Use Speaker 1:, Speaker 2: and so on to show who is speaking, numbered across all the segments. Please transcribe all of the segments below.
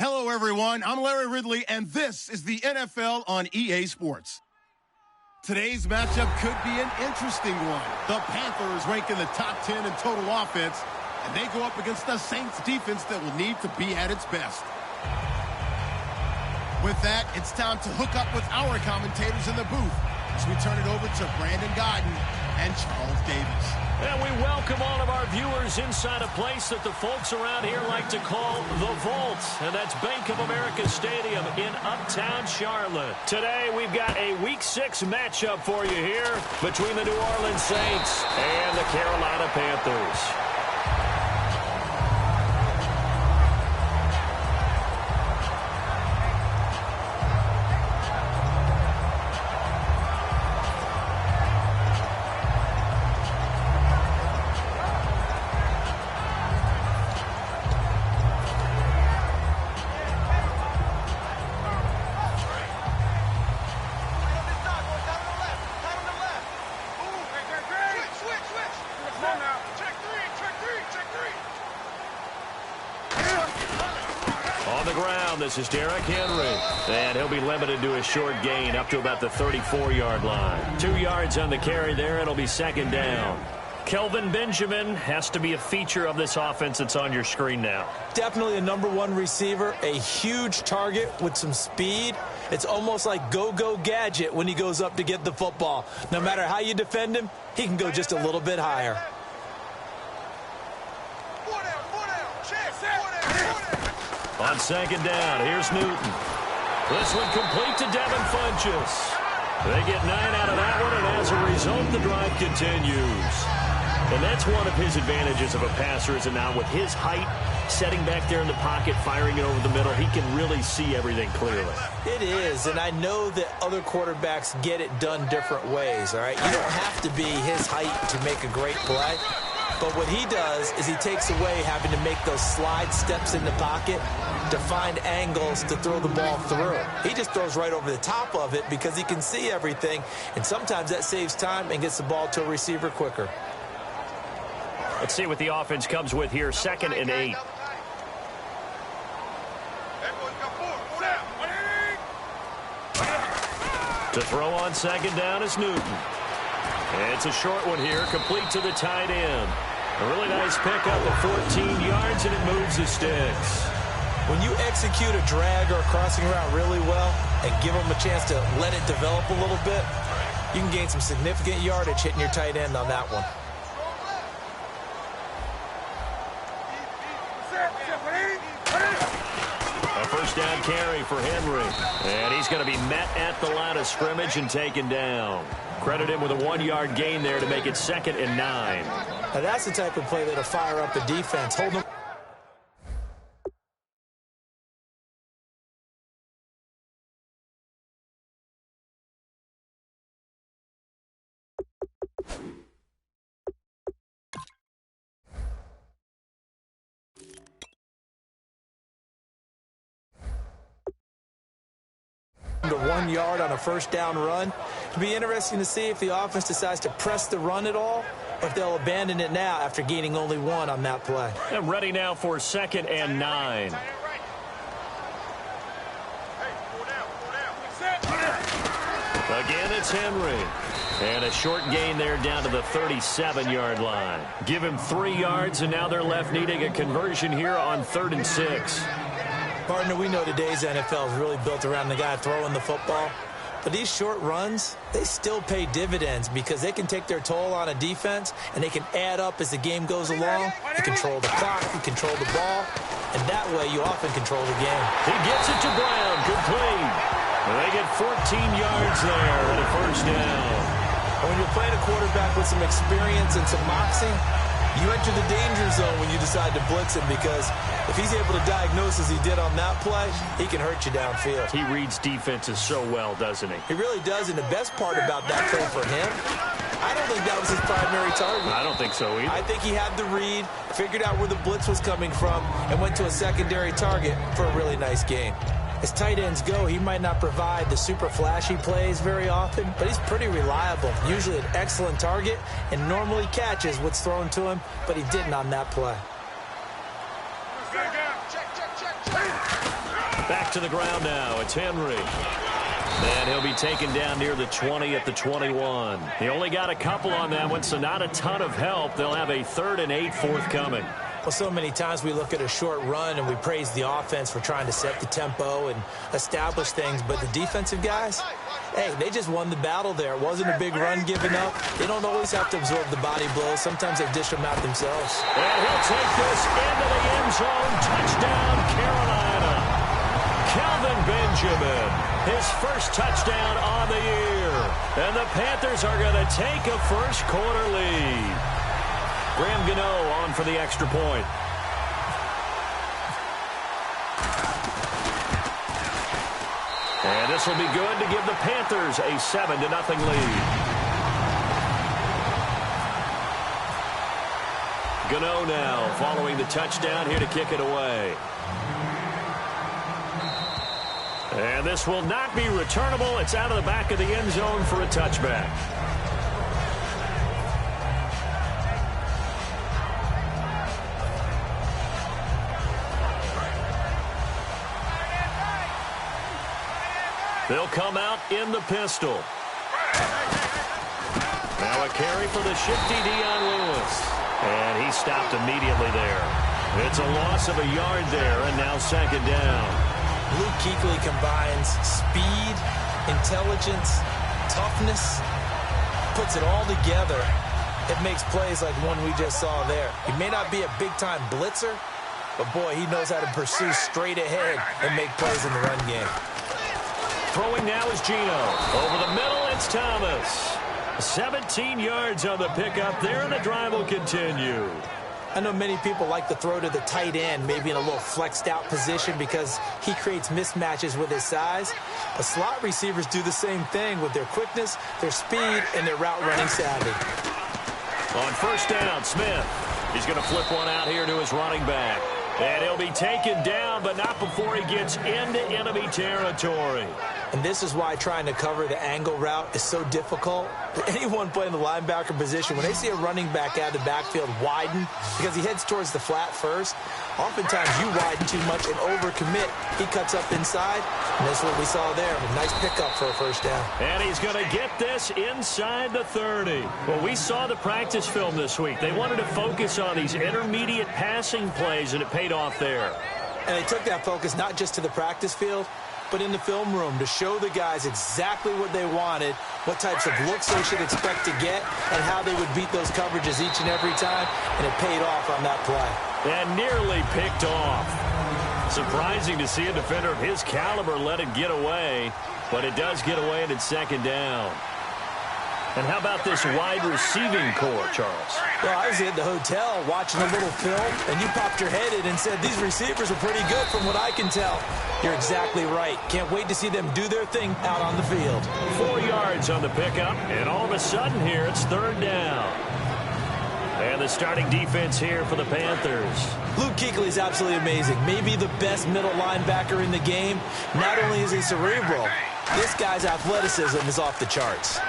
Speaker 1: Hello, everyone. I'm Larry Ridley, and this is the NFL on EA Sports. Today's matchup could be an interesting one. The Panthers rank in the top 10 in total offense, and they go up against the Saints defense that will need to be at its best. With that, it's time to hook up with our commentators in the booth as we turn it over to Brandon Gaudin and Charles Davis.
Speaker 2: And we welcome all of our viewers inside a place that the folks around here like to call the Vault. And that's Bank of America Stadium in Uptown Charlotte. Today we've got a Week 6 matchup for you here between the New Orleans Saints and the Carolina Panthers. This is Derrick Henry, and he'll be limited to a short gain up to about the 34-yard line. 2 yards on the carry there. It'll be second down. Kelvin Benjamin has to be a feature of this offense that's on your screen now.
Speaker 3: Definitely a number one receiver, a huge target with some speed. It's almost like go-go gadget when he goes up to get the football. No matter how you defend him, he can go just a little bit higher.
Speaker 2: On second down, here's Newton. This one complete to Devin Funchess. They get 9 out of that one, and as a result, the drive continues. And that's one of his advantages of a passer, is now with his height, setting back there in the pocket, firing it over the middle, he can really see everything clearly.
Speaker 3: It is, and I know that other quarterbacks get it done different ways, all right? You don't have to be his height to make a great play. But what he does is he takes away having to make those slide steps in the pocket to find angles to throw the ball through. He just throws right over the top of it because he can see everything, and sometimes that saves time and gets the ball to a receiver quicker.
Speaker 2: Let's see what the offense comes with here. 2nd and 8. To throw on second down is Newton. And it's a short one here, complete to the tight end. A really nice pickup of 14 yards, and it moves the sticks.
Speaker 3: When you execute a drag or a crossing route really well and give them a chance to let it develop a little bit, you can gain some significant yardage hitting your tight end on that one.
Speaker 2: A first down carry for Henry. And he's going to be met at the line of scrimmage and taken down. Credit him with a 1-yard gain there to make it 2nd and 9.
Speaker 3: Now that's the type of play that'll fire up the defense. Hold them. To 1 yard on a first down run. It'll be interesting to see if the offense decides to press the run at all, or if they'll abandon it now after gaining only 1 on that play.
Speaker 2: And ready now for 2nd and 9. Again, it's Henry. And a short gain there down to the 37-yard line. Give him 3 yards, and now they're left needing a conversion here on 3rd and 6.
Speaker 3: Partner, we know today's NFL is really built around the guy throwing the football. But these short runs, they still pay dividends because they can take their toll on a defense, and they can add up as the game goes along. You control the clock, you control the ball, and that way you often control the game.
Speaker 2: He gets it to Brown, complete. They get 14 yards there and a first down.
Speaker 3: When you're playing a quarterback with some experience and some moxie, you enter the danger zone when you decide to blitz him, because if he's able to diagnose as he did on that play, he can hurt you downfield.
Speaker 2: He reads defenses so well, doesn't he?
Speaker 3: He really does, and the best part about that play for him, I don't think that was his primary target.
Speaker 2: I don't think so either.
Speaker 3: I think he had the read, figured out where the blitz was coming from, and went to a secondary target for a really nice gain. As tight ends go, he might not provide the super flashy plays very often, but he's pretty reliable. Usually an excellent target and normally catches what's thrown to him, but he didn't on that play.
Speaker 2: Back to the ground now. It's Henry. And he'll be taken down near the 20 at the 21. He only got a couple on that one, so not a ton of help. They'll have a 3rd and 8 forthcoming.
Speaker 3: Well, so many times we look at a short run and we praise the offense for trying to set the tempo and establish things, but the defensive guys, hey, they just won the battle there. It wasn't a big run given up. They don't always have to absorb the body blows. Sometimes they dish them out themselves.
Speaker 2: And he'll take this into the end zone. Touchdown, Carolina. Kelvin Benjamin, his first touchdown on the year. And the Panthers are going to take a first-quarter lead. Graham Gano on for the extra point. And this will be good to give the Panthers a 7-0 lead. Gano now following the touchdown here to kick it away. And this will not be returnable. It's out of the back of the end zone for a touchback. They'll come out in the pistol. Now a carry for the shifty Dion Lewis. And he stopped immediately there. It's a loss of a yard there, and now 2nd down.
Speaker 3: Luke Kuechly combines speed, intelligence, toughness, puts it all together. It makes plays like one we just saw there. He may not be a big-time blitzer, but, boy, he knows how to pursue straight ahead and make plays in the run game.
Speaker 2: Throwing now is Gino. Over the middle, it's Thomas. 17 yards on the pickup there, and the drive will continue.
Speaker 3: I know many people like to throw to the tight end, maybe in a little flexed out position because he creates mismatches with his size. But slot receivers do the same thing with their quickness, their speed, and their route running savvy.
Speaker 2: On 1st down, Smith. He's going to flip one out here to his running back. And he'll be taken down, but not before he gets into enemy territory.
Speaker 3: And this is why trying to cover the angle route is so difficult. Anyone playing the linebacker position, when they see a running back out of the backfield widen because he heads towards the flat first, oftentimes you widen too much and overcommit. He cuts up inside, and that's what we saw there. A nice pickup for a 1st down.
Speaker 2: And he's going to get this inside the 30. Well, we saw the practice film this week. They wanted to focus on these intermediate passing plays, and it paid off there.
Speaker 3: And they took that focus not just to the practice field, but in the film room to show the guys exactly what they wanted, what types of looks they should expect to get, and how they would beat those coverages each and every time, and it paid off on that play.
Speaker 2: And nearly picked off. Surprising to see a defender of his caliber let it get away, but it does get away, and it's 2nd down. And how about this wide receiving core, Charles?
Speaker 3: Well, I was at the hotel watching a little film, and you popped your head in and said, these receivers are pretty good from what I can tell. You're exactly right. Can't wait to see them do their thing out on the field.
Speaker 2: 4 yards on the pickup, and all of a sudden here, it's 3rd down. And the starting defense here for the Panthers.
Speaker 3: Luke Kuechly is absolutely amazing. Maybe the best middle linebacker in the game. Not only is he cerebral, this guy's athleticism is off the charts.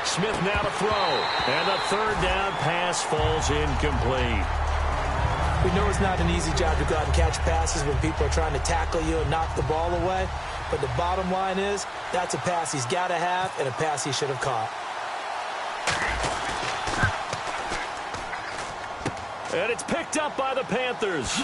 Speaker 2: Smith now to throw, and the 3rd down pass falls incomplete.
Speaker 3: We know it's not an easy job to go out and catch passes when people are trying to tackle you and knock the ball away, but the bottom line is that's a pass he's got to have and a pass he should have caught.
Speaker 2: And it's picked up by the Panthers.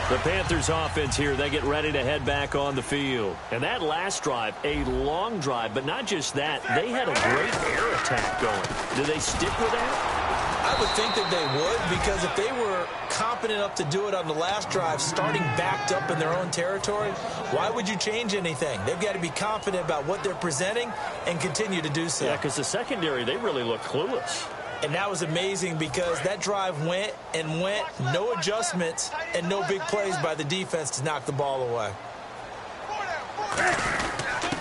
Speaker 2: The Panthers offense here, they get ready to head back on the field. And that last drive, a long drive, but not just that. They had a great air attack going. Do they stick with that?
Speaker 3: I would think that they would, because if they were competent enough to do it on the last drive, starting backed up in their own territory, why would you change anything? They've got to be confident about what they're presenting and continue to do so.
Speaker 2: Yeah, because the secondary, they really look clueless.
Speaker 3: And that was amazing because that drive went and went, no adjustments, and no big plays by the defense to knock the ball away.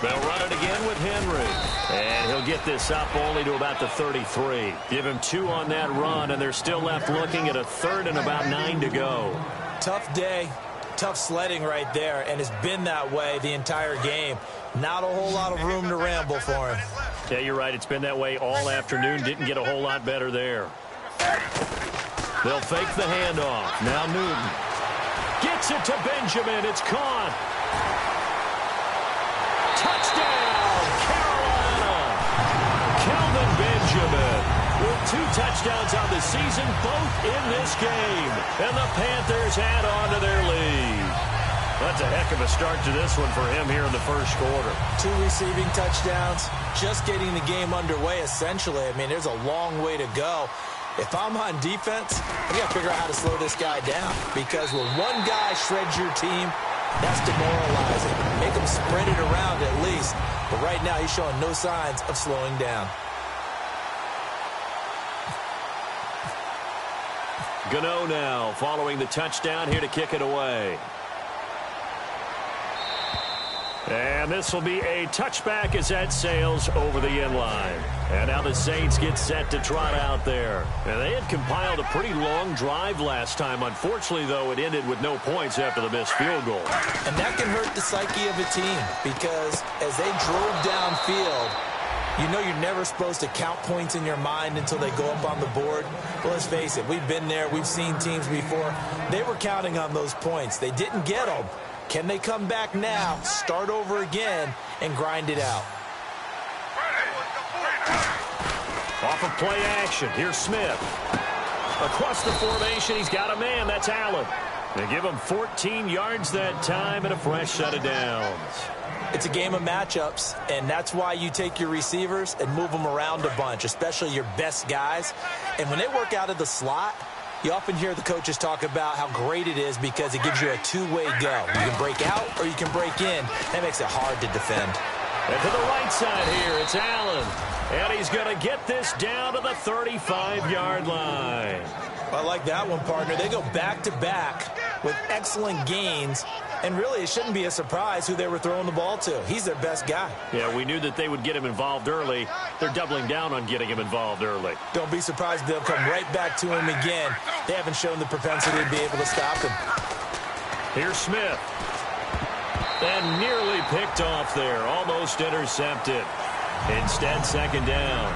Speaker 2: They'll run it again with Henry. And he'll get this up only to about the 33. Give him 2 on that run, and they're still left looking at a 3rd and about 9 to go.
Speaker 3: Tough day, tough sledding right there, and it's been that way the entire game. Not a whole lot of room to ramble for him.
Speaker 2: Yeah, you're right. It's been that way all afternoon. Didn't get a whole lot better there. They'll fake the handoff. Now Newton gets it to Benjamin. It's caught. Touchdown, Carolina. Kelvin Benjamin with 2 touchdowns on the season, both in this game. And the Panthers add on to their lead. That's a heck of a start to this one for him here in the first quarter.
Speaker 3: 2 receiving touchdowns, just getting the game underway, essentially. I mean, there's a long way to go. If I'm on defense, I got to figure out how to slow this guy down, because when one guy shreds your team, that's demoralizing. Make him spread it around at least. But right now, he's showing no signs of slowing down.
Speaker 2: Gano now following the touchdown here to kick it away. And this will be a touchback as that sails over the end line. And now the Saints get set to trot out there. And they had compiled a pretty long drive last time. Unfortunately, though, it ended with no points after the missed field goal.
Speaker 3: And that can hurt the psyche of a team, because as they drove downfield, you know you're never supposed to count points in your mind until they go up on the board. Well, let's face it, we've been there. We've seen teams before. They were counting on those points. They didn't get them. Can they come back now, start over again, and grind it out?
Speaker 2: Off of play action, here's Smith. Across the formation, he's got a man. That's Allen. They give him 14 yards that time and a fresh set of downs.
Speaker 3: It's a game of matchups, and that's why you take your receivers and move them around a bunch, especially your best guys. And when they work out of the slot, you often hear the coaches talk about how great it is because it gives you a two-way go. You can break out or you can break in. That makes it hard to defend.
Speaker 2: And to the right side here, it's Allen. And he's going to get this down to the 35-yard line.
Speaker 3: I like that one, partner. They go back-to-back with excellent gains. And really, it shouldn't be a surprise who they were throwing the ball to. He's their best guy.
Speaker 2: Yeah, we knew that they would get him involved early. They're doubling down on getting him involved early.
Speaker 3: Don't be surprised if they'll come right back to him again. They haven't shown the propensity to be able to stop him.
Speaker 2: Here's Smith. And nearly picked off there. Almost intercepted. Instead, second down.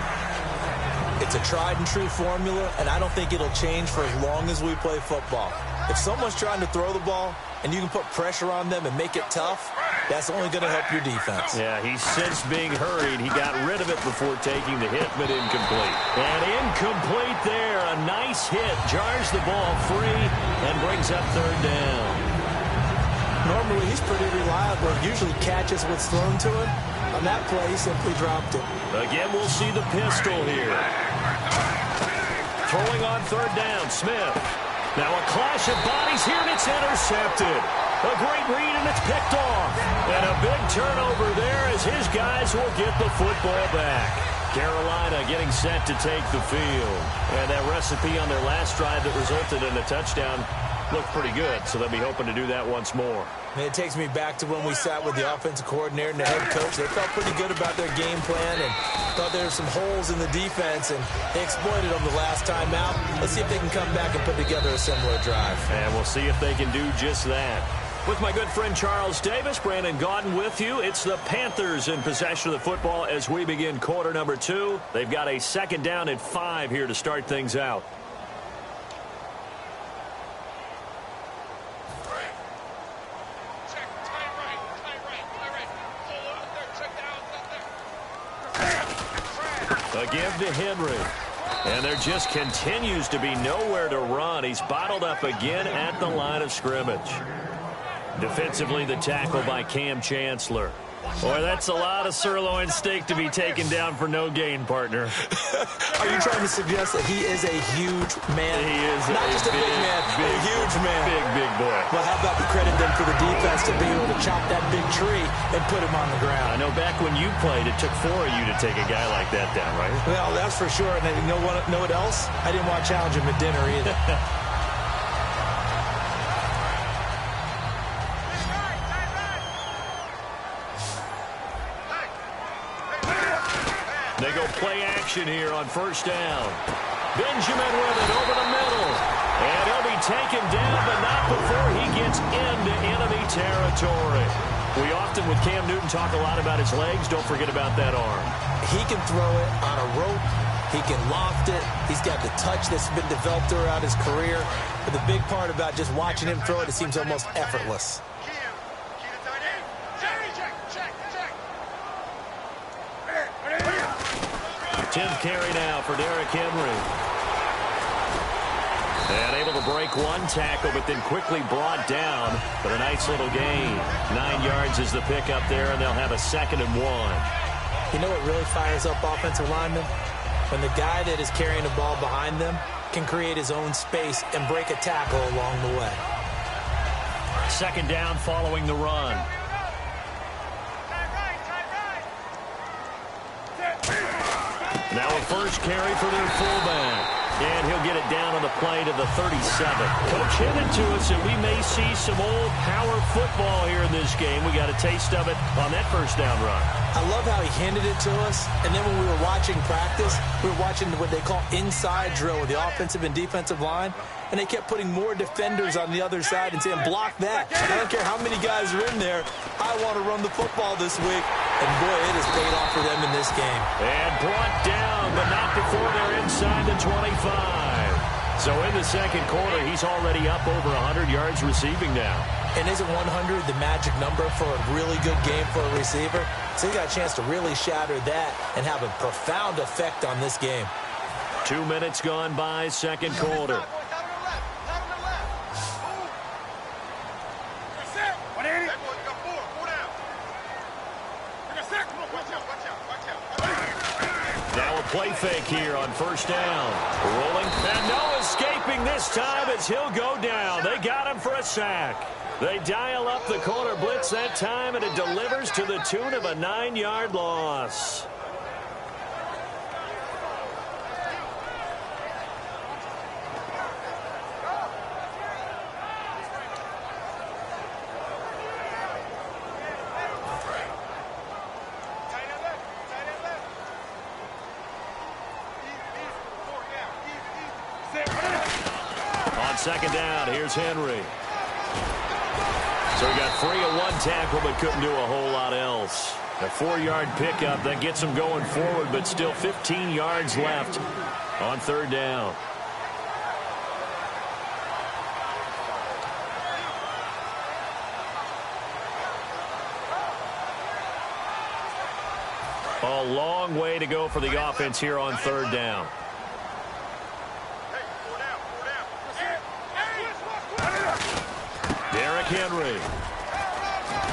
Speaker 3: It's a tried-and-true formula, and I don't think it'll change for as long as we play football. If someone's trying to throw the ball and you can put pressure on them and make it tough, that's only going to help your defense.
Speaker 2: Yeah, he's since being hurried. He got rid of it before taking the hit, but incomplete. And incomplete there. A nice hit. Jars the ball free and brings up third down.
Speaker 3: Normally, he's pretty reliable. Usually catches what's thrown to him. On that play, he simply dropped it.
Speaker 2: Again, we'll see the pistol here. Throwing on third down, Smith. Now a clash of bodies here, and it's intercepted. A great read, and it's picked off. And a big turnover there as his guys will get the football back. Carolina getting set to take the field. And that recipe on their last drive that resulted in a touchdown looked pretty good, so they'll be hoping to do that once more.
Speaker 3: And it takes me back to when we sat with the offensive coordinator and the head coach. They felt pretty good about their game plan and thought there were some holes in the defense, and they exploited them the last time out. Let's see if they can come back and put together a similar drive.
Speaker 2: And we'll see if they can do just that. With my good friend Charles Davis, Brandon Gaudin with you. It's the Panthers in possession of the football as we begin quarter number 2. They've got a second down at 5 here to start things out. A give to Henry. And there just continues to be nowhere to run. He's bottled up again at the line of scrimmage. Defensively, the tackle by Cam Chancellor. Boy, that's a lot of sirloin steak to be taken down for no gain, partner.
Speaker 3: Are you trying to suggest that he is a huge man?
Speaker 2: He is
Speaker 3: not just a big man, a huge man.
Speaker 2: Big boy.
Speaker 3: Well, how about we credit them for the defense to be able to chop that big tree and put him on the ground?
Speaker 2: I know back when you played, it took 4 of you to take a guy like that down, right?
Speaker 3: Well, that's for sure. And you know what else? I didn't want to challenge him at dinner either.
Speaker 2: They go play action here on first down. Benjamin with it over the middle. And he'll be taken down, but not before he gets into enemy territory. We often, with Cam Newton, talk a lot about his legs. Don't forget about that arm.
Speaker 3: He can throw it on a rope. He can loft it. He's got the touch that's been developed throughout his career. But the big part about just watching him throw it, it seems almost effortless.
Speaker 2: 10th carry now for Derrick Henry. And able to break one tackle, but then quickly brought down. But a nice little gain. 9 yards is the pickup there, and they'll have a 2nd and 1.
Speaker 3: You know what really fires up offensive linemen? When the guy that is carrying the ball behind them can create his own space and break a tackle along the way.
Speaker 2: 2nd down following the run. Now a first carry for their fullback. And he'll get it down on the play to the 37. Coach hinted to us that we may see some old power football here in this game. We got a taste of it on that first down run.
Speaker 3: I love how he hinted it to us. And then when we were watching practice, we were watching what they call inside drill with the offensive and defensive line. And they kept putting more defenders on the other side and saying, block that. I don't care how many guys are in there. I want to run the football this week. And, boy, it has paid off for them in this game.
Speaker 2: And brought down, but not before they're inside the 25. So in the second quarter, he's already up over 100 yards receiving now.
Speaker 3: And isn't 100 the magic number for a really good game for a receiver? So he got a chance to really shatter that and have a profound effect on this game.
Speaker 2: 2 minutes gone by, second quarter. Now a play fake here on first down. Rolling, and no escaping this time as he'll go down. They got him for a sack. They dial up the corner blitz that time, and it delivers to the tune of a 9-yard loss. Second down, here's Henry. So he got free of one tackle, but couldn't do a whole lot else. A 4-yard pickup, that gets him going forward, but still 15 yards left on third down. A long way to go for the offense here on third down. Derrick Henry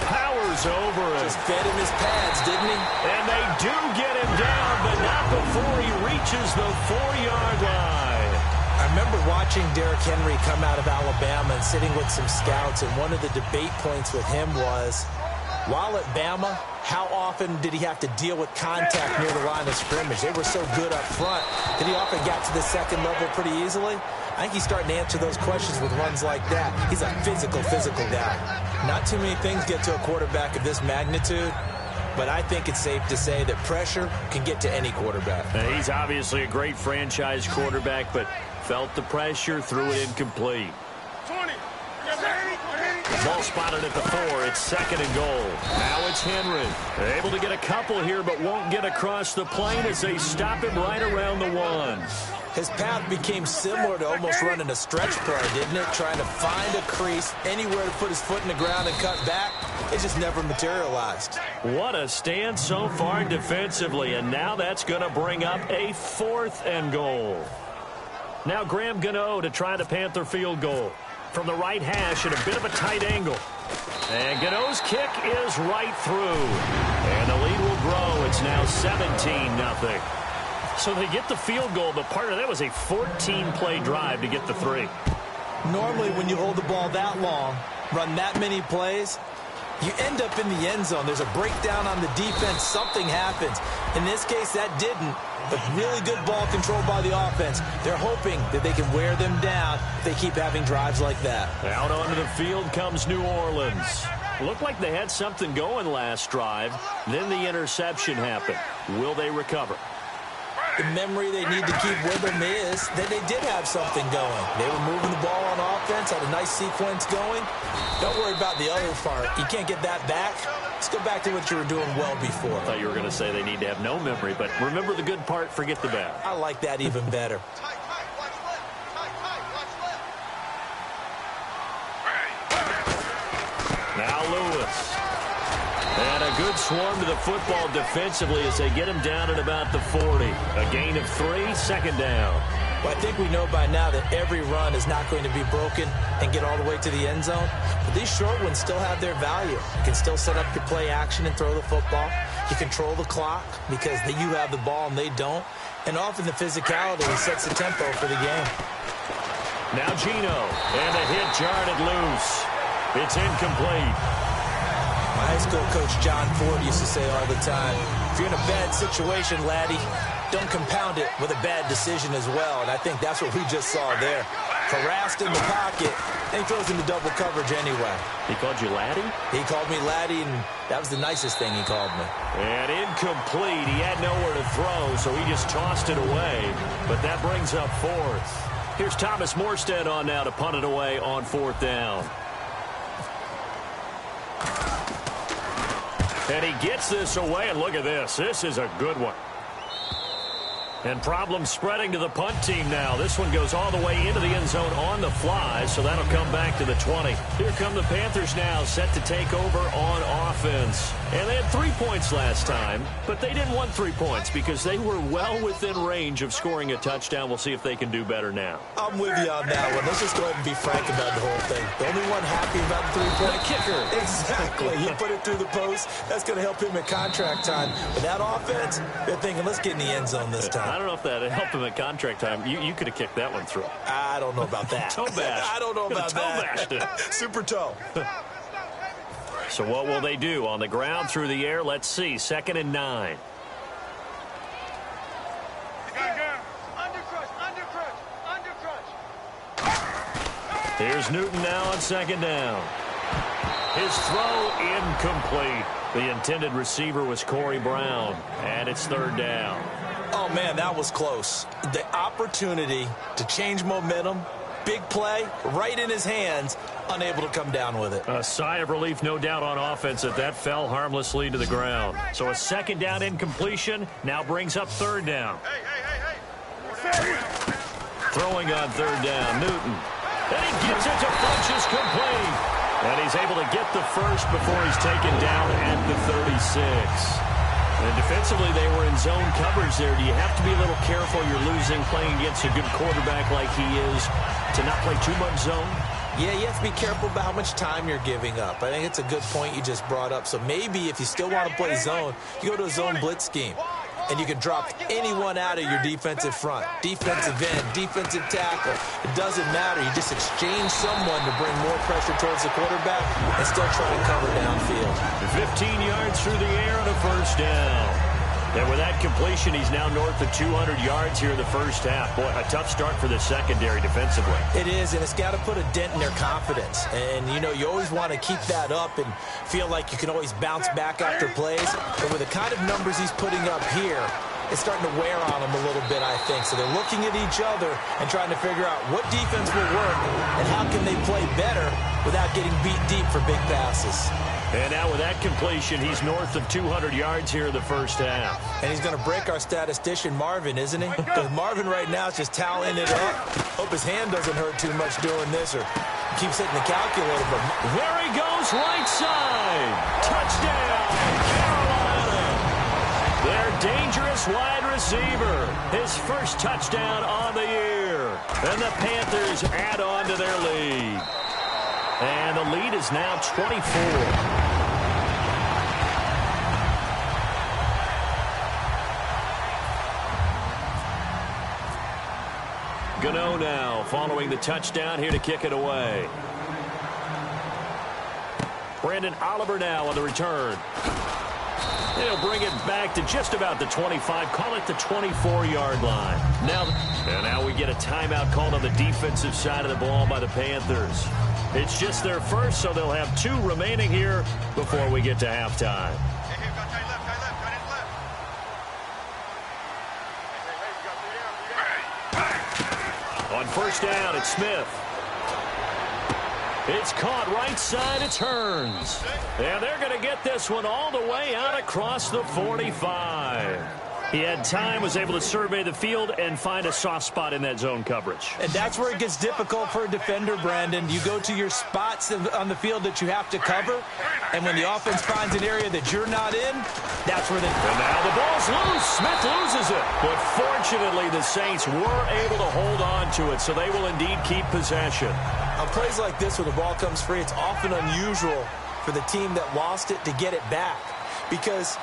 Speaker 2: powers over it.
Speaker 3: Just fed him his pads, didn't he?
Speaker 2: And they do get him down, but not before he reaches the 4-yard line.
Speaker 3: I remember watching Derrick Henry come out of Alabama and sitting with some scouts, and one of the debate points with him was, while at Bama, how often did he have to deal with contact near the line of scrimmage? They were so good up front that he often got to the second level pretty easily. I think he's starting to answer those questions with runs like that. He's a physical guy. Not too many things get to a quarterback of this magnitude, but I think it's safe to say that pressure can get to any quarterback.
Speaker 2: He's obviously a great franchise quarterback, but felt the pressure, threw it incomplete. Ball spotted at the 4. It's second and goal. Now it's Henry. They're able to get a couple here, but won't get across the plane as they stop him right around the 1.
Speaker 3: His path became similar to almost running a stretch play, didn't it? Trying to find a crease, anywhere to put his foot in the ground and cut back. It just never materialized.
Speaker 2: What a stand so far defensively, and now that's going to bring up a 4th and goal. Now Graham Gano to try the Panther field goal. From the right hash at a bit of a tight angle. And Gano's kick is right through. And the lead will grow. It's now 17-0. So they get the field goal, but part of that was a 14-play drive to get the 3.
Speaker 3: Normally when you hold the ball that long, run that many plays, you end up in the end zone. There's a breakdown on the defense. Something happens. In this case, that didn't. But really good ball control by the offense. They're hoping that they can wear them down if they keep having drives like that.
Speaker 2: Out onto the field comes New Orleans. Looked like they had something going last drive. Then the interception happened. Will they recover?
Speaker 3: The memory they need to keep with them is that they did have something going. They were moving the ball on offense, had a nice sequence going. Don't worry about the other part. You can't get that back. Let's go back to what you were doing well before.
Speaker 2: I thought you were going to say they need to have no memory, but remember the good part, forget the bad.
Speaker 3: I like that even better.
Speaker 2: Now Lewis. And a good swarm to the football defensively as they get him down at about the 40. A gain of 3, second down.
Speaker 3: Well, I think we know by now that every run is not going to be broken and get all the way to the end zone. But these short ones still have their value. You can still set up your play action and throw the football. You control the clock because you have the ball and they don't. And often the physicality sets the tempo for the game.
Speaker 2: Now Geno. And a hit jarred it loose. It's incomplete.
Speaker 3: My high school coach John Ford used to say all the time, if you're in a bad situation, laddie, don't compound it with a bad decision as well. And I think that's what we just saw there. Harassed in the pocket, and he throws into double coverage anyway.
Speaker 2: He called you laddie?
Speaker 3: He called me laddie, and that was the nicest thing he called me.
Speaker 2: And incomplete. He had nowhere to throw, so he just tossed it away. But that brings up 4th. Here's Thomas Morstead on now to punt it away on 4th down. And he gets this away, and look at this. This is a good one. And problems spreading to the punt team now. This one goes all the way into the end zone on the fly, so that'll come back to the 20. Here come the Panthers now, set to take over on offense. And they had 3 points last time, but they didn't want 3 points because they were well within range of scoring a touchdown. We'll see if they can do better now.
Speaker 3: I'm with you on that one. Let's just go ahead and be frank about the whole thing. The only one happy about the 3-point
Speaker 2: kicker.
Speaker 3: Exactly. He put it through the post. That's going to help him at contract time. But that offense, they're thinking, let's get in the end zone this time.
Speaker 2: I don't know if that helped him at contract time. You could have kicked that one through.
Speaker 3: I don't know about that.
Speaker 2: Toe bash.
Speaker 3: I don't know about that.
Speaker 2: Toe bashed it.
Speaker 3: Super toe.
Speaker 2: So what will they do? On the ground, through the air? Let's see. 2nd and 9. Here's Newton now on 2nd down. His throw incomplete. The intended receiver was Corey Brown. And it's 3rd down.
Speaker 3: Oh, man, that was close. The opportunity to change momentum, big play, right in his hands, unable to come down with it.
Speaker 2: A sigh of relief, no doubt, on offense that that fell harmlessly to the ground. So a 2nd down incompletion now brings up 3rd down. Throwing on 3rd down, Newton. And he gets it to Funchess complete. And he's able to get the first before he's taken down at the 36. And defensively, they were in zone coverage there. Do you have to be a little careful? You're losing playing against a good quarterback like he is to not play too much zone?
Speaker 3: Yeah, you have to be careful about how much time you're giving up. I think it's a good point you just brought up. So maybe if you still want to play zone, you go to a zone blitz scheme. And you can drop anyone out of your defensive front. Defensive end, defensive tackle. It doesn't matter. You just exchange someone to bring more pressure towards the quarterback and still try to cover downfield.
Speaker 2: 15 yards through the air and a 1st down. And with that completion, he's now north of 200 yards here in the first half. Boy, a tough start for the secondary defensively.
Speaker 3: It is, and it's got to put a dent in their confidence. And, you know, you always want to keep that up and feel like you can always bounce back after plays. But with the kind of numbers he's putting up here, it's starting to wear on them a little bit, I think. So they're looking at each other and trying to figure out what defense will work and how can they play better without getting beat deep for big passes.
Speaker 2: And now with that completion, he's north of 200 yards here in the first half.
Speaker 3: And he's going to break our statistician, Marvin, isn't he? Because Marvin right now is just toweling it up. Hope his hand doesn't hurt too much doing this or keeps hitting the calculator. But
Speaker 2: there he goes, right side. Touchdown, Carolina. Their dangerous wide receiver. His first touchdown on the year. And the Panthers add on to their lead. And the lead is now 24. Gano now following the touchdown here to kick it away. Brandon Oliver now on the return. They'll bring it back to just about the 25. Call it the 24-yard line. Now we get a timeout called on the defensive side of the ball by the Panthers. It's just their first, so they'll have 2 remaining here before we get to halftime. On 1st down, it's Smith. It's caught right side. It turns. And they're going to get this one all the way out across the 45. He had time, was able to survey the field and find a soft spot in that zone coverage.
Speaker 3: And that's where it gets difficult for a defender, Brandon. You go to your spots on the field that you have to cover, and when the offense finds an area that you're not in, that's where they...
Speaker 2: And now the ball's loose. Smith loses it. But fortunately, the Saints were able to hold on to it, so they will indeed keep possession.
Speaker 3: On plays like this where the ball comes free, it's often unusual for the team that lost it to get it back because...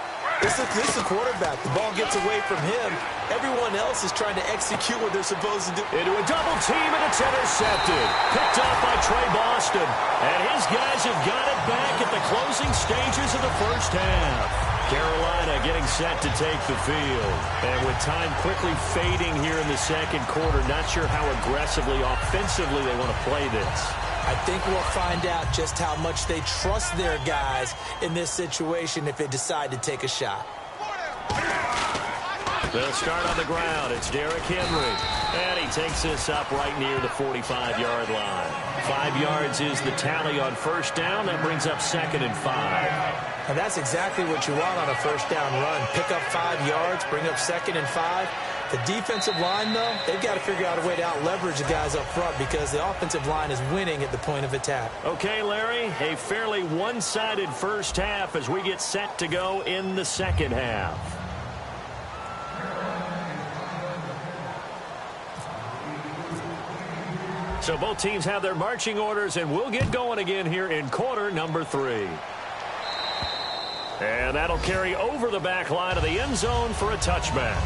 Speaker 3: This is a quarterback. The ball gets away from him. Everyone else is trying to execute what they're supposed to do.
Speaker 2: Into a double team, and it's intercepted. Picked off by Trey Boston. And his guys have got it back at the closing stages of the first half. Carolina getting set to take the field. And with time quickly fading here in the second quarter, not sure how aggressively, offensively they want to play this.
Speaker 3: I think we'll find out just how much they trust their guys in this situation if they decide to take a shot.
Speaker 2: They'll start on the ground. It's Derrick Henry. And he takes this up right near the 45-yard line. 5 yards is the tally on first down. That brings up 2nd and 5.
Speaker 3: And that's exactly what you want on a first down run. Pick up 5 yards, bring up 2nd and 5. The defensive line, though, they've got to figure out a way to out-leverage the guys up front because the offensive line is winning at the point of attack.
Speaker 2: Okay, Larry, a fairly one-sided first half as we get set to go in the second half. So both teams have their marching orders, and we'll get going again here in quarter number 3. And that'll carry over the back line of the end zone for a touchback.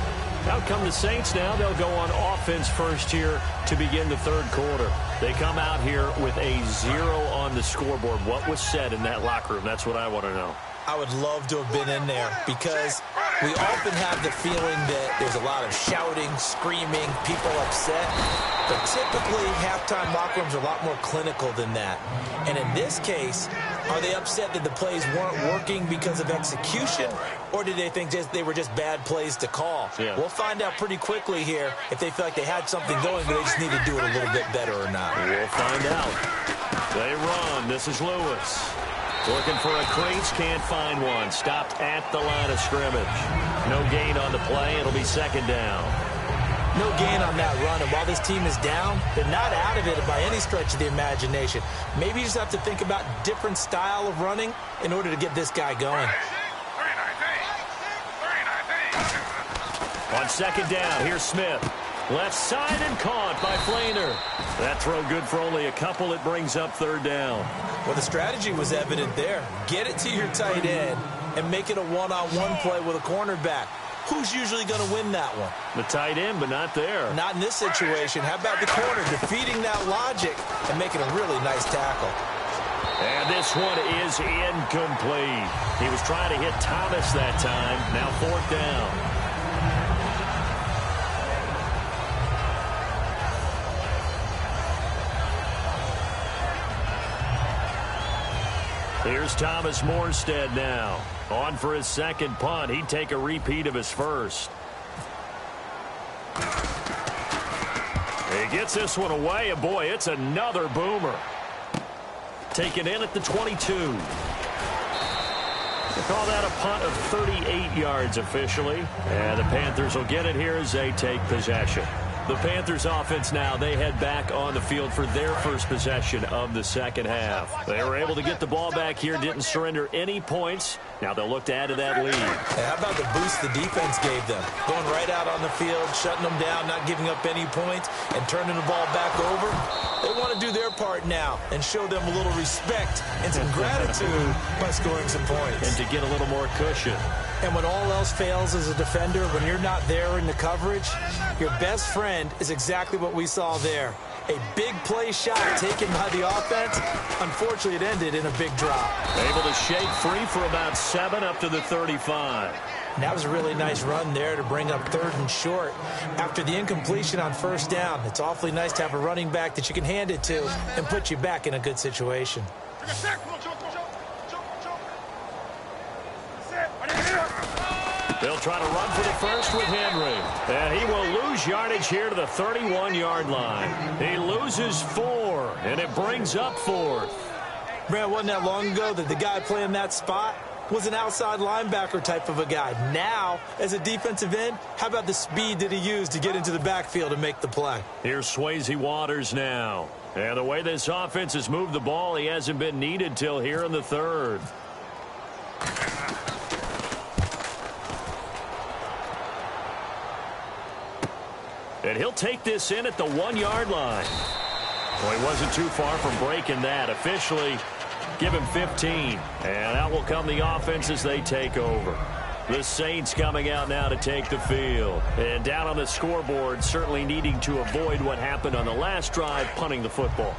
Speaker 2: Out come the Saints now. They'll go on offense first here to begin the third quarter. They come out here with a 0 on the scoreboard. What was said in that locker room? That's what I want to know.
Speaker 3: I would love to have been in there because we often have the feeling that there's a lot of shouting, screaming, people upset. But typically, halftime locker rooms are a lot more clinical than that. And in this case, are they upset that the plays weren't working because of execution, or did they think they were just bad plays to call?
Speaker 2: Yeah.
Speaker 3: We'll find out pretty quickly here if they feel like they had something going, but they just need to do it a little bit better or not.
Speaker 2: We'll find out. They run. This is Lewis. Looking for a crease, can't find one. Stopped at the line of scrimmage. No gain on the play. It'll be 2nd down.
Speaker 3: No gain on that run, and while this team is down, they're not out of it by any stretch of the imagination. Maybe you just have to think about different style of running in order to get this guy going.
Speaker 2: On 2nd down, here's Smith. Left side and caught by Flainer. That throw good for only a couple. It brings up 3rd down.
Speaker 3: Well, the strategy was evident there. Get it to your tight end and make it a one-on-one play with a cornerback. Who's usually going to win that one?
Speaker 2: The tight end, but not there.
Speaker 3: Not in this situation. How about the corner defeating that logic and making a really nice tackle?
Speaker 2: And this one is incomplete. He was trying to hit Thomas that time. Now 4th down. Here's Thomas Morstead now. On for his 2nd punt. He'd take a repeat of his first. He gets this one away, and boy, it's another boomer. Taken in at the 22. They call that a punt of 38 yards officially. And the Panthers will get it here as they take possession. The Panthers offense now, they head back on the field for their first possession of the second half. They were able to get the ball back here, didn't surrender any points. Now they'll look to add to that lead.
Speaker 3: How about the boost the defense gave them? Going right out on the field, shutting them down, not giving up any points, and turning the ball back over. They want to do their part now and show them a little respect and some gratitude by scoring some points.
Speaker 2: And to get a little more cushion.
Speaker 3: And when all else fails as a defender, when you're not there in the coverage, your best friend is exactly what we saw there. A big play shot taken by the offense. Unfortunately, it ended in a big drop.
Speaker 2: Able to shake free for about 7 up to the 35.
Speaker 3: And that was a really nice run there to bring up 3rd and short. After the incompletion on 1st down, it's awfully nice to have a running back that you can hand it to and put you back in a good situation.
Speaker 2: They'll try to run for the first with Henry. And he will lose yardage here to the 31-yard line. He loses 4, and it brings up 4th.
Speaker 3: Man, wasn't that long ago that the guy playing that spot was an outside linebacker type of a guy. Now, as a defensive end, how about the speed that he used to get into the backfield and make the play?
Speaker 2: Here's Swayze Waters now. And the way this offense has moved the ball, he hasn't been needed till here in the 3rd. And he'll take this in at the 1-yard line. Well, he wasn't too far from breaking that. Officially, give him 15. And out will come the offense as they take over. The Saints coming out now to take the field. And down on the scoreboard, certainly needing to avoid what happened on the last drive, punting the football.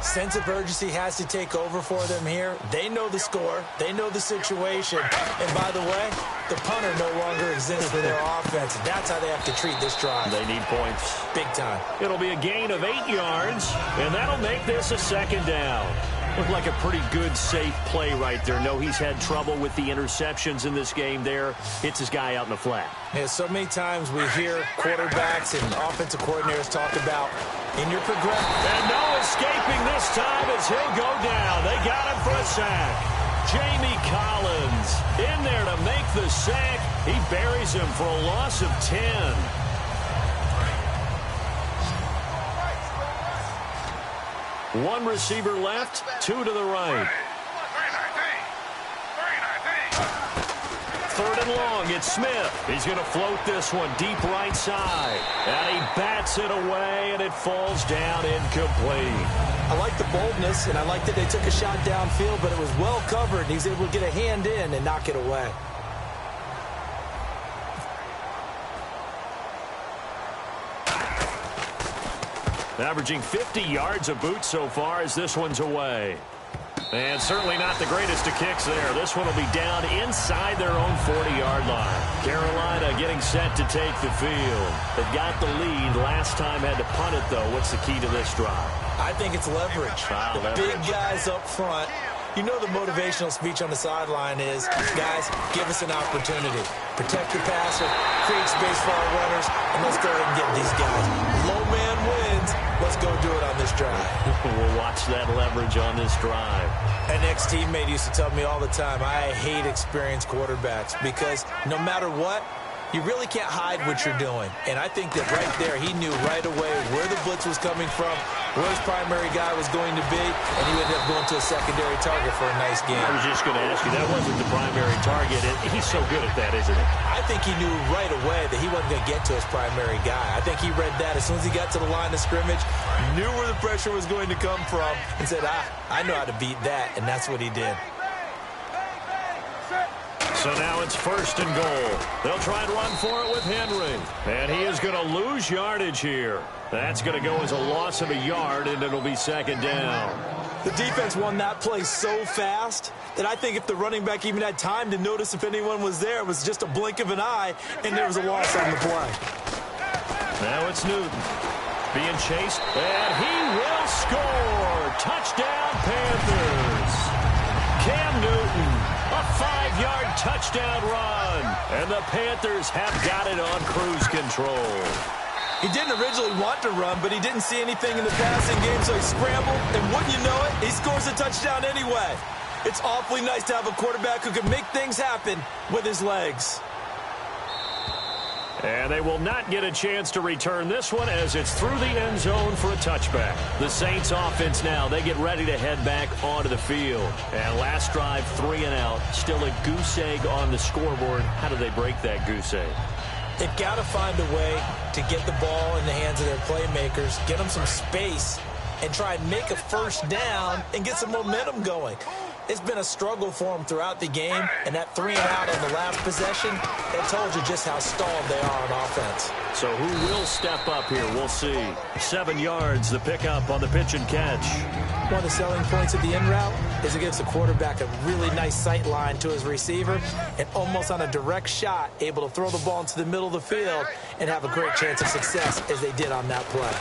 Speaker 3: Sense of urgency has to take over for them here. They know the score. They know the situation. And by the way, the punter no longer exists for their offense. That's how they have to treat this drive.
Speaker 2: They need points.
Speaker 3: Big time.
Speaker 2: It'll be a gain of 8 yards, and that'll make this a 2nd down. Looked like a pretty good, safe play right there. No, he's had trouble with the interceptions in this game there. Hits his guy out in the flat.
Speaker 3: Yeah, so many times we hear quarterbacks and offensive coordinators talk about in your progression.
Speaker 2: And no escaping this time as he'll go down. They got him for a sack. Jamie Collins in there to make the sack. He buries him for a loss of 10. One receiver left, 2 to the right. 3rd and long, it's Smith. He's going to float this one deep right side. And he bats it away, and it falls down incomplete.
Speaker 3: I like the boldness, and I like that they took a shot downfield, but it was well covered, and he's able to get a hand in and knock it away.
Speaker 2: Averaging 50 yards a boot so far as this one's away. And certainly not the greatest of kicks there. This one will be down inside their own 40-yard line. Carolina getting set to take the field. They've got the lead. Last time had to punt it, though. What's the key to this drive?
Speaker 3: I think it's leverage. Big guys up front. You know the motivational speech on the sideline is, guys, give us an opportunity. Protect the passer, create space for our runners, and let's go ahead and get these guys. Low man wins. Let's go do it on this drive.
Speaker 2: We'll watch that leverage on this drive.
Speaker 3: An ex-teammate used to tell me all the time, I hate experienced quarterbacks because no matter what, you really can't hide what you're doing. And I think that right there, he knew right away where the blitz was coming from, where his primary guy was going to be, and he ended up going to a secondary target for a nice game.
Speaker 2: I was just going to ask you, that wasn't the primary target. He's so good at that, isn't he?
Speaker 3: I think he knew right away that he wasn't going to get to his primary guy. I think he read that as soon as he got to the line of scrimmage, knew where the pressure was going to come from, and said, I know how to beat that, and that's what he did.
Speaker 2: So now it's 1st and goal. They'll try and run for it with Henry. And he is going to lose yardage here. That's going to go as a loss of a yard, and it'll be 2nd down.
Speaker 3: The defense won that play so fast that I think if the running back even had time to notice if anyone was there, it was just a blink of an eye, and there was a loss on the play.
Speaker 2: Now it's Newton being chased, and he will score. Touchdown, Panthers. Cam Newton. A 5-yard touchdown run. And the Panthers have got it on cruise control.
Speaker 3: He didn't originally want to run, but he didn't see anything in the passing game, so he scrambled. And wouldn't you know it, he scores a touchdown anyway. It's awfully nice to have a quarterback who can make things happen with his legs.
Speaker 2: And they will not get a chance to return this one as it's through the end zone for a touchback. The Saints offense now, they get ready to head back onto the field. And last drive, 3 and out. Still a goose egg on the scoreboard. How do they break that goose egg?
Speaker 3: They've got to find a way to get the ball in the hands of their playmakers, get them some space, and try and make a first down and get some momentum going. It's been a struggle for them throughout the game, and that 3 and out on the last possession, that told you just how stalled they are on offense.
Speaker 2: So who will step up here? We'll see. 7 yards, the pickup on the pitch and catch.
Speaker 3: One of the selling points of the in route is it gives the quarterback a really nice sight line to his receiver, and almost on a direct shot, able to throw the ball into the middle of the field and have a great chance of success as they did on that play.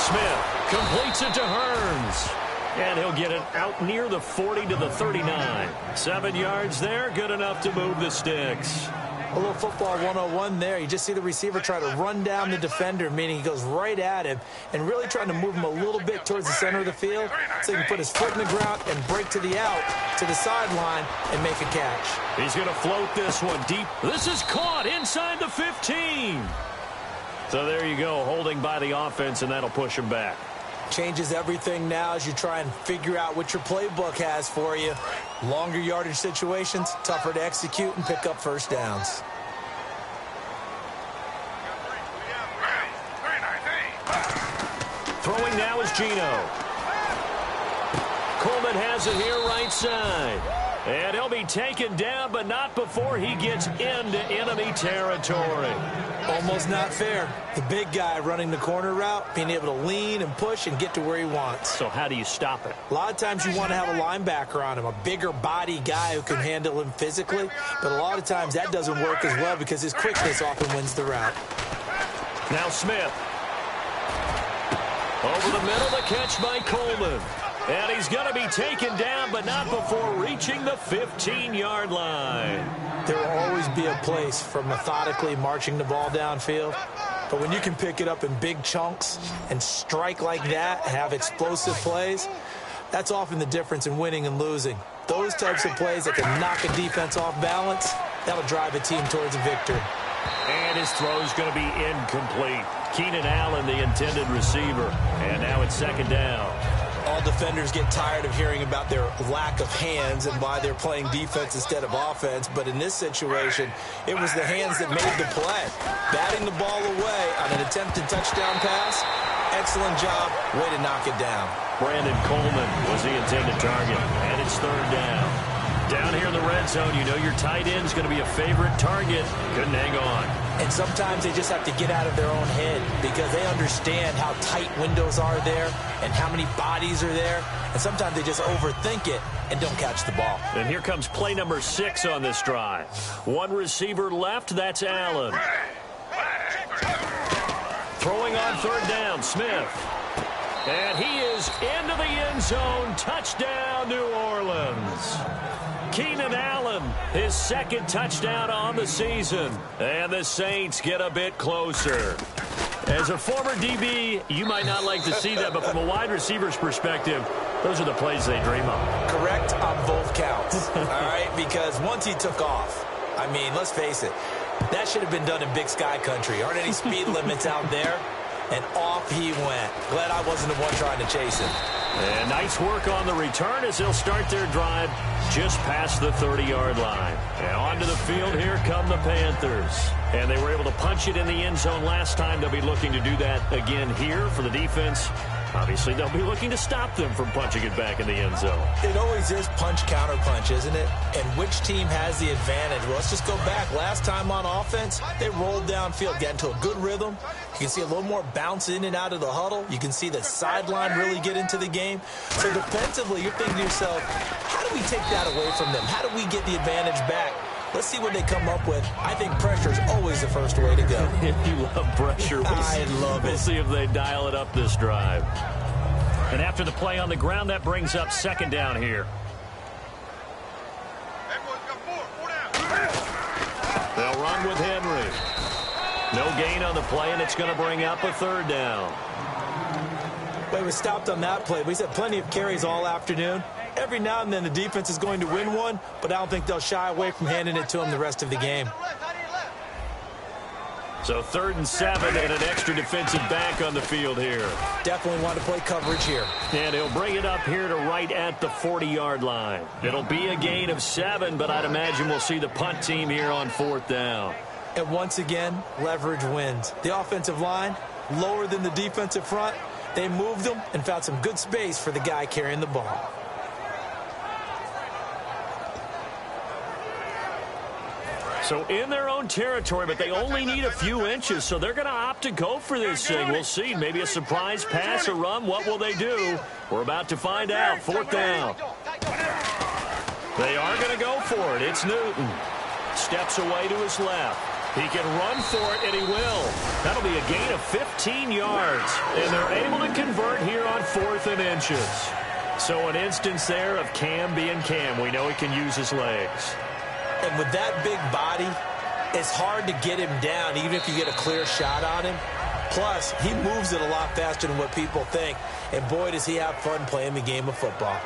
Speaker 2: Smith completes it to Hearns. And he'll get it out near the 40 to the 39. 7 yards there, good enough to move the sticks.
Speaker 3: A little football 101 there. You just see the receiver try to run down the defender, meaning he goes right at him and really trying to move him a little bit towards the center of the field so he can put his foot in the ground and break to the out, to the sideline, and make a catch.
Speaker 2: He's going to float this one deep. This is caught inside the 15. So there you go, holding by the offense, and that'll push him back.
Speaker 3: Changes everything now as you try and figure out what your playbook has for you. Longer yardage situations, tougher to execute and pick up first downs.
Speaker 2: Throwing now is Geno. Coleman has it here right side. And he'll be taken down, but not before he gets into enemy territory.
Speaker 3: Almost not fair. The big guy running the corner route, being able to lean and push and get to where he wants.
Speaker 2: So how do you stop it?
Speaker 3: A lot of times you want to have a linebacker on him, a bigger body guy who can handle him physically. But a lot of times that doesn't work as well because his quickness often wins the route.
Speaker 2: Now Smith. Over the middle, the catch by Coleman. And he's going to be taken down, but not before reaching the 15-yard line.
Speaker 3: There will always be a place for methodically marching the ball downfield. But when you can pick it up in big chunks and strike like that, have explosive plays, that's often the difference in winning and losing. Those types of plays that can knock a defense off balance, that'll drive a team towards a victory.
Speaker 2: And his throw is going to be incomplete. Keenan Allen, the intended receiver. And now it's second down.
Speaker 3: All defenders get tired of hearing about their lack of hands and why they're playing defense instead of offense. But in this situation, it was the hands that made the play. Batting the ball away on an attempted touchdown pass. Excellent job. Way to knock it down.
Speaker 2: Brandon Coleman was the intended target. And it's third down. Down here in the red zone, you know your tight end's going to be a favorite target. Couldn't hang on.
Speaker 3: And sometimes they just have to get out of their own head because they understand how tight windows are there and how many bodies are there. And sometimes they just overthink it and don't catch the ball.
Speaker 2: And here comes play number 6 on this drive. One receiver left, that's Allen. Throwing on third down, Smith. And he is into the end zone. Touchdown, New Orleans. Keenan Allen, his second touchdown on the season. And the Saints get a bit closer. As a former DB, you might not like to see that, but from a wide receiver's perspective, those are the plays they dream of.
Speaker 3: Correct on both counts, all right? Because once he took off, I mean, let's face it, that should have been done in Big Sky country. Aren't any speed limits out there? And off he went. Glad I wasn't the one trying to chase him.
Speaker 2: And nice work on the return as they'll start their drive just past the 30-yard line. And onto the field, here come the Panthers. And they were able to punch it in the end zone last time. They'll be looking to do that again here for the defense. Obviously, they'll be looking to stop them from punching it back in the end zone.
Speaker 3: It always is punch-counter-punch, isn't it? And which team has the advantage? Well, let's just go back. Last time on offense, they rolled downfield, got into a good rhythm. You can see a little more bounce in and out of the huddle. You can see the sideline really get into the game. So defensively, you're thinking to yourself, how do we take that away from them? How do we get the advantage back? Let's see what they come up with. I think pressure is always the first way to go.
Speaker 2: If you love pressure,
Speaker 3: I love it.
Speaker 2: We'll see if they dial it up this drive. And after the play on the ground, that brings up second down here. They'll run with Henry. No gain on the play, and it's going to bring up a third down.
Speaker 3: Well, he was stopped on that play. He's had plenty of carries all afternoon. Every now and then the defense is going to win one, but I don't think they'll shy away from handing it to him the rest of the game.
Speaker 2: So 3rd and 7 and an extra defensive back on the field here.
Speaker 3: Definitely want to play coverage here.
Speaker 2: And he'll bring it up here to right at the 40-yard line. It'll be a gain of 7, but I'd imagine we'll see the punt team here on 4th down.
Speaker 3: And once again, leverage wins. The offensive line, lower than the defensive front. They moved them and found some good space for the guy carrying the ball.
Speaker 2: So in their own territory, but they only need a few inches, so they're going to opt to go for this thing. We'll see. Maybe a surprise pass or run. What will they do? We're about to find out. 4th down. They are going to go for it. It's Newton. Steps away to his left. He can run for it, and he will. That'll be a gain of 15 yards. And they're able to convert here on 4th and inches. So an instance there of Cam being Cam. We know he can use his legs.
Speaker 3: And with that big body, it's hard to get him down, even if you get a clear shot on him. Plus, he moves it a lot faster than what people think. And boy, does he have fun playing the game of football.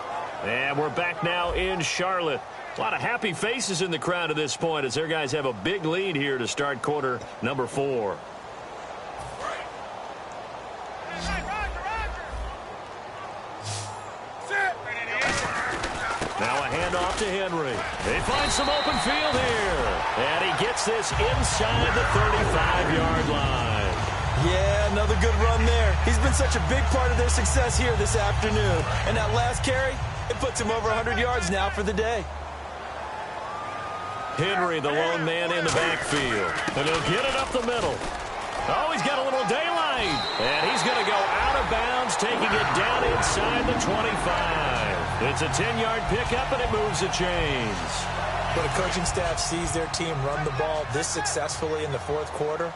Speaker 2: And we're back now in Charlotte. A lot of happy faces in the crowd at this point as their guys have a big lead here to start quarter number 4. Now a handoff to Henry. They find some open field here. And he gets this inside the 35-yard line.
Speaker 3: Yeah, another good run there. He's been such a big part of their success here this afternoon. And that last carry, it puts him over 100 yards now for the day.
Speaker 2: Henry, the lone man in the backfield. And he'll get it up the middle. Oh, he's got a little daylight. And he's going to go out of bounds, taking it down inside the 25. It's a 10-yard pickup, and it moves the chains.
Speaker 3: When a coaching staff sees their team run the ball this successfully in the fourth quarter,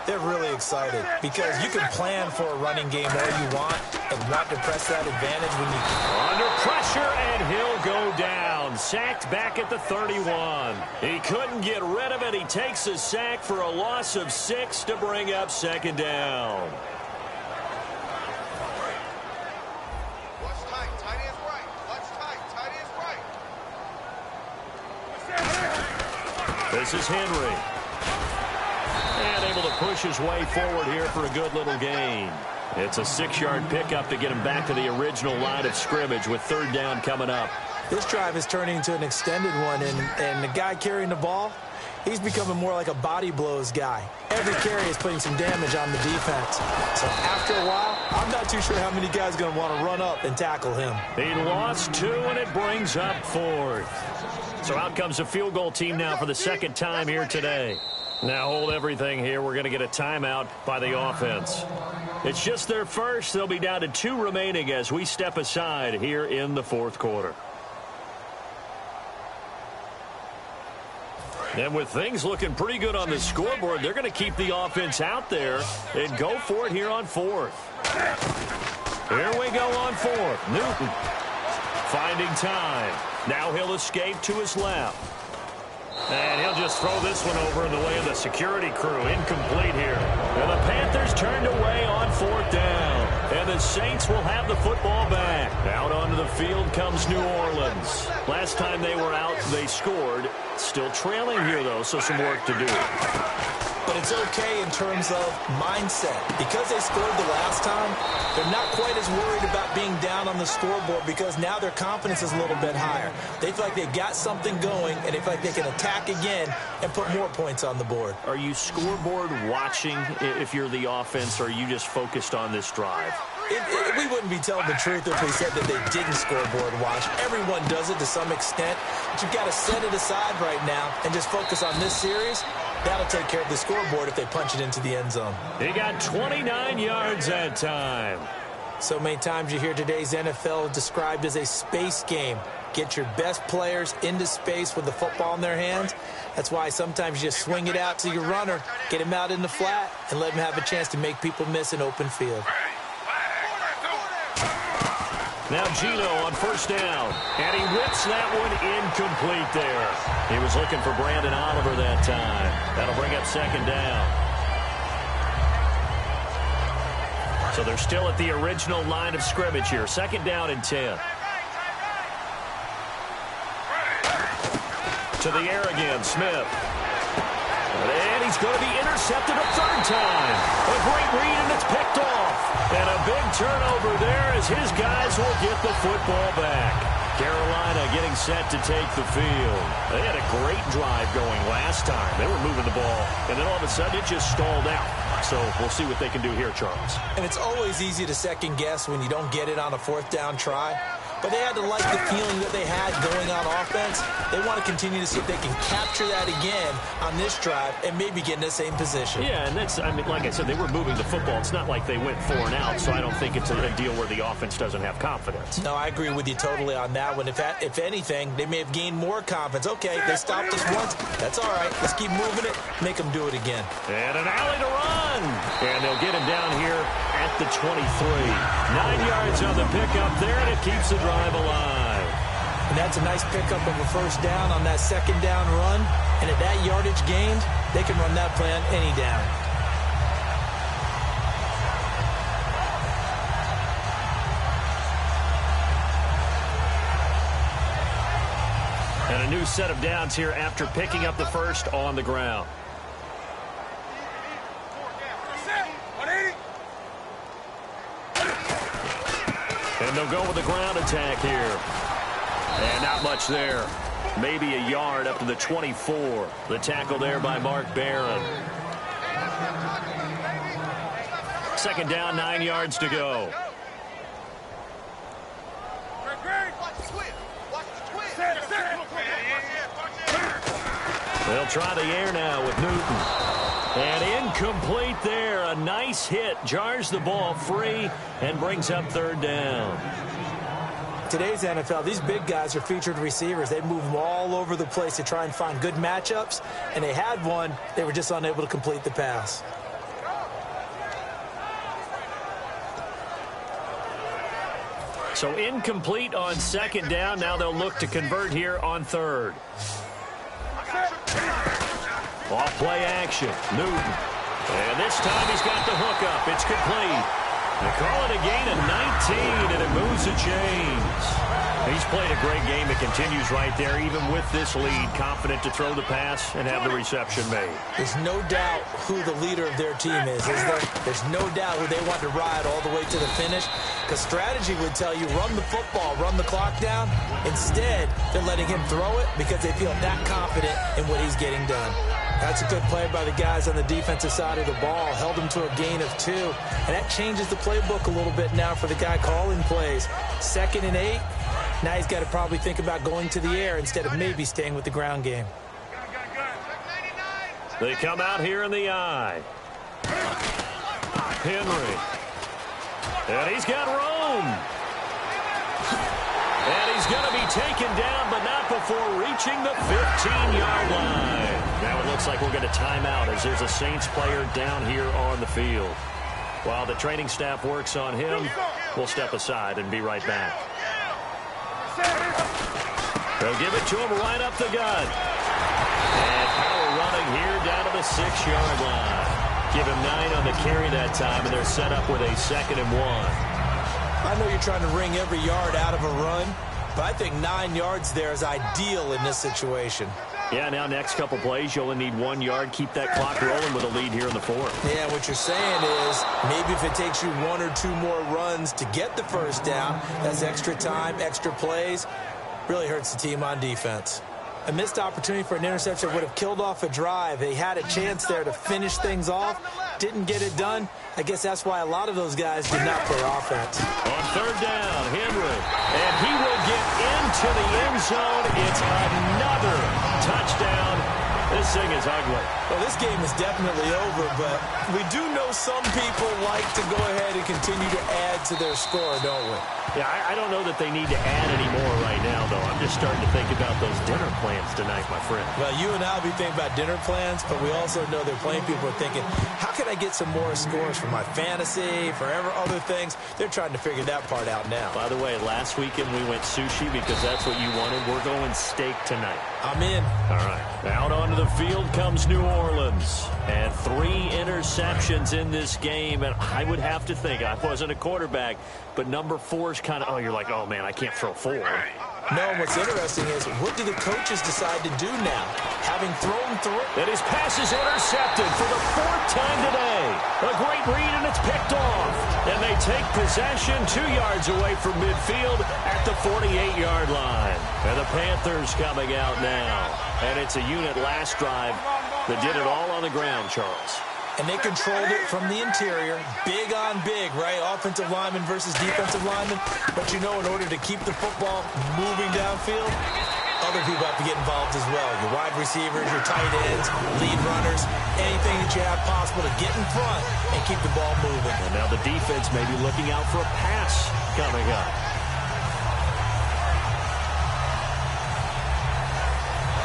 Speaker 3: they're really excited because you can plan for a running game all you want and want to press that advantage when you
Speaker 2: under pressure, and he'll go down. Sacked back at the 31. He couldn't get rid of it. He takes a sack for a loss of 6 to bring up second down. This is Henry. And able to push his way forward here for a good little gain. It's a 6-yard pickup to get him back to the original line of scrimmage with third down coming up.
Speaker 3: This drive is turning into an extended one, and the guy carrying the ball, he's becoming more like a body blows guy. Every carry is putting some damage on the defense. So after a while, I'm not too sure how many guys are going to want to run up and tackle him.
Speaker 2: He lost 2, and it brings up 4th. So out comes the field goal team now for the second time here today. Now hold everything here. We're going to get a timeout by the offense. It's just their first. They'll be down to 2 remaining as we step aside here in the fourth quarter. And with things looking pretty good on the scoreboard, they're going to keep the offense out there and go for it here on 4th. Here we go on 4th. Newton finding time. Now he'll escape to his left. And he'll just throw this one over in the way of the security crew. Incomplete here. And the Panthers turned away on 4th down. And the Saints will have the football back. Out onto the field comes New Orleans. Last time they were out, they scored. Still trailing here, though, so some work to do.
Speaker 3: But it's okay in terms of mindset. Because they scored the last time, they're not quite as worried about being down on the scoreboard because now their confidence is a little bit higher. They feel like they've got something going, and they feel like they can attack again and put more points on the board.
Speaker 2: Are you scoreboard watching if you're the offense, or are you just focused on this drive?
Speaker 3: We wouldn't be telling the truth if we said that they didn't scoreboard watch. Everyone does it to some extent, but you've got to set it aside right now and just focus on this series. That'll take care of the scoreboard if they punch it into the end zone.
Speaker 2: He got 29 yards that time.
Speaker 3: So many times you hear today's NFL described as a space game. Get your best players into space with the football in their hands. That's why sometimes you just swing it out to your runner, get him out in the flat, and let him have a chance to make people miss an open field.
Speaker 2: Now Gino on first down, and he whips that one incomplete there. He was looking for Brandon Oliver that time. That'll bring up second down. So they're still at the original line of scrimmage here. Second down and 10. To the air again, Smith. And he's going to be intercepted a third time. A great read, and it's picked off. And a big turnover there as his guys will get the football back. Carolina getting set to take the field. They had a great drive going last time. They were moving the ball, and then all of a sudden it just stalled out. So we'll see what they can do here, Charles.
Speaker 3: And it's always easy to second guess when you don't get it on a fourth down try. But they had to like the feeling that they had going on offense. They want to continue to see if they can capture that again on this drive and maybe get in the same position.
Speaker 2: Yeah, and that's, I mean, like I said, they were moving the football. It's not like they went 4 and out, so I don't think it's a deal where the offense doesn't have confidence.
Speaker 3: No, I agree with you totally on that one. If anything, they may have gained more confidence. Okay, they stopped us once. That's all right. Let's keep moving it. Make them do it again.
Speaker 2: And an alley to run. And they'll get him down here at the 23. 9 yards on the pickup there, and it keeps the drive alive.
Speaker 3: And that's a nice pickup of a first down on that second down run. And at that yardage gained, they can run that play on any down.
Speaker 2: And a new set of downs here after picking up the first on the ground. And they'll go with the ground attack here. And not much there. Maybe a yard up to the 24. The tackle there by Mark Barron. Second down, 9 yards to go. They'll try the air now with Newton. And incomplete there. A nice hit. Jars the ball free and brings up third down.
Speaker 3: Today's NFL, these big guys are featured receivers. They move them all over the place to try and find good matchups. And they had one. They were just unable to complete the pass.
Speaker 2: So incomplete on second down. Now they'll look to convert here on third. Off play action. Newton. And this time he's got the hook up. It's complete. They call it a gain of 19, and it moves the chains. He's played a great game. It continues right there, even with this lead. Confident to throw the pass and have the reception made.
Speaker 3: There's no doubt who the leader of their team is there? There's no doubt who they want to ride all the way to the finish. Because strategy would tell you, run the football, run the clock down. Instead, they're letting him throw it because they feel that confident in what he's getting done. That's a good play by the guys on the defensive side of the ball. Held him to a gain of 2. And that changes the playbook a little bit now for the guy calling plays. 2nd and 8. Now he's got to probably think about going to the air instead of maybe staying with the ground game.
Speaker 2: They come out here in the eye. Henry. And he's got Rome. And he's going to be taken down, but not before reaching the 15-yard line. Now it looks like we'll get a timeout as there's a Saints player down here on the field. While the training staff works on him, we'll step aside and be right back. They'll give it to him right up the gut. And power running here down to the 6-yard line. Give him 9 on the carry that time, and they're set up with a 2nd and 1.
Speaker 3: I know you're trying to wring every yard out of a run, but I think 9 yards there is ideal in this situation.
Speaker 2: Yeah, now next couple plays, you only need 1 yard. Keep that clock rolling with a lead here in the 4th.
Speaker 3: Yeah, what you're saying is maybe if it takes you 1 or 2 more runs to get the first down, that's extra time, extra plays. Really hurts the team on defense. A missed opportunity for an interception would have killed off a drive. They had a chance there to finish things off. Didn't get it done. I guess that's why a lot of those guys did not play offense.
Speaker 2: On third down, Henry. And he will get into the end zone. It's another touchdown. This thing is ugly.
Speaker 3: Well, this game is definitely over, but we do know some people like to go ahead and continue to add to their score, don't we?
Speaker 2: Yeah, I don't know that they need to add any more right now, though. I'm just starting to think about those dinner plans tonight, my friend.
Speaker 3: Well, you and I will be thinking about dinner plans, but we also know they're playing people are thinking, how can I get some more scores for my fantasy, for other things? They're trying to figure that part out now.
Speaker 2: By the way, last weekend we went sushi because that's what you wanted. We're going steak tonight.
Speaker 3: I'm in.
Speaker 2: All right. Out onto the field comes New Orleans. And 3 interceptions in this game. And I would have to think, I wasn't a quarterback, but number 4 is kind of, you're like, oh, man, I can't throw 4.
Speaker 3: No, what's interesting is, what do the coaches decide to do now? Having thrown through.
Speaker 2: And his pass is intercepted for the 4th time today. A great read, and it's picked off. And they take possession 2 yards away from midfield at the 48-yard line. And the Panthers coming out now. And it's a unit last drive that did it all on the ground, Charles.
Speaker 3: And they controlled it from the interior. Big on big, right? Offensive lineman versus defensive lineman. But you know, in order to keep the football moving downfield, other people have to get involved as well. Your wide receivers, your tight ends, lead runners, anything that you have possible to get in front and keep the ball moving.
Speaker 2: And now the defense may be looking out for a pass coming up.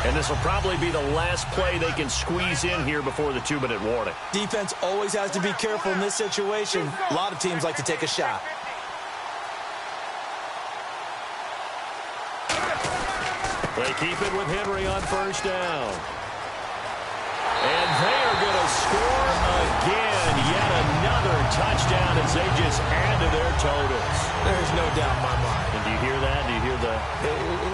Speaker 2: And this will probably be the last play they can squeeze in here before the 2-minute warning.
Speaker 3: Defense always has to be careful in this situation. A lot of teams like to take a shot.
Speaker 2: They keep it with Henry on first down. And they are going to score again. Yet another touchdown as they just add to their totals.
Speaker 3: There's no doubt in my mind.
Speaker 2: And do you hear that? Do you hear the...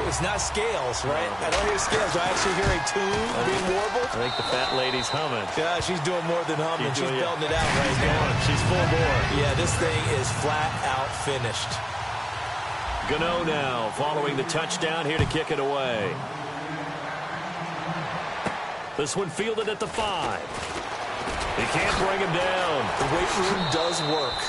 Speaker 3: It's not scales, right? I don't hear scales. I actually hear a tune being warbled.
Speaker 2: I think the fat lady's humming.
Speaker 3: Yeah, she's doing more than humming. She's belting it out right now.
Speaker 2: She's full bore.
Speaker 3: Yeah, this thing is flat out finished.
Speaker 2: Gano now following the touchdown here to kick it away. This one fielded at the 5. He can't bring him down.
Speaker 3: The weight room does work.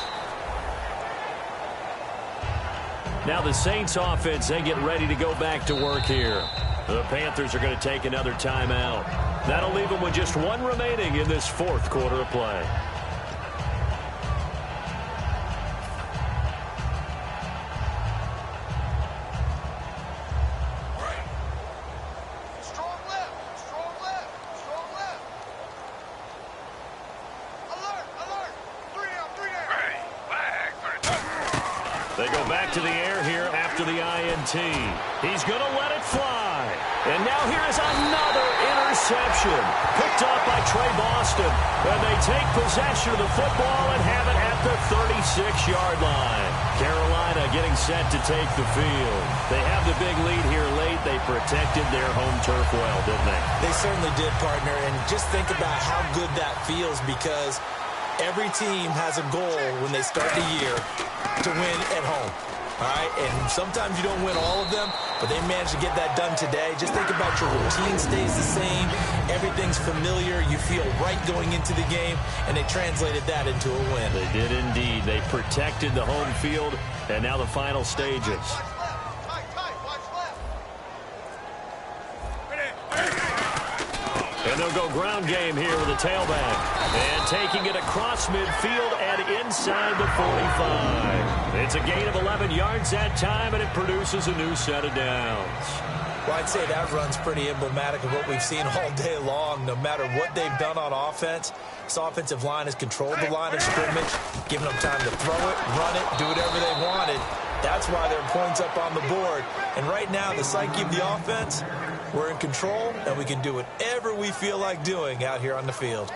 Speaker 2: Now the Saints offense, they get ready to go back to work here. The Panthers are going to take another timeout. That'll leave them with just one remaining in this fourth quarter of play. They go back to the air here after the INT. He's going to let it fly. And now here's another interception. Picked up by Trey Boston. And they take possession of the football and have it at the 36-yard line. Carolina getting set to take the field. They have the big lead here late. They protected their home turf well, didn't they?
Speaker 3: They certainly did, partner. And just think about how good that feels, because every team has a goal when they start the year to win at home. All right, and sometimes you don't win all of them, but they managed to get that done today. Just think about your routine stays the same. Everything's familiar. You feel right going into the game, and they translated that into a win.
Speaker 2: They did indeed. They protected the home field, and now the final stages. And they'll go ground game here with a tailback. And taking it across midfield and inside the 45. It's a gain of 11 yards that time, and it produces a new set of downs.
Speaker 3: Well, I'd say that run's pretty emblematic of what we've seen all day long. No matter what they've done on offense, this offensive line has controlled the line of scrimmage, given them time to throw it, run it, do whatever they wanted. That's why there are points up on the board. And right now, the psyche of the offense, we're in control, and we can do whatever we feel like doing out here on the field.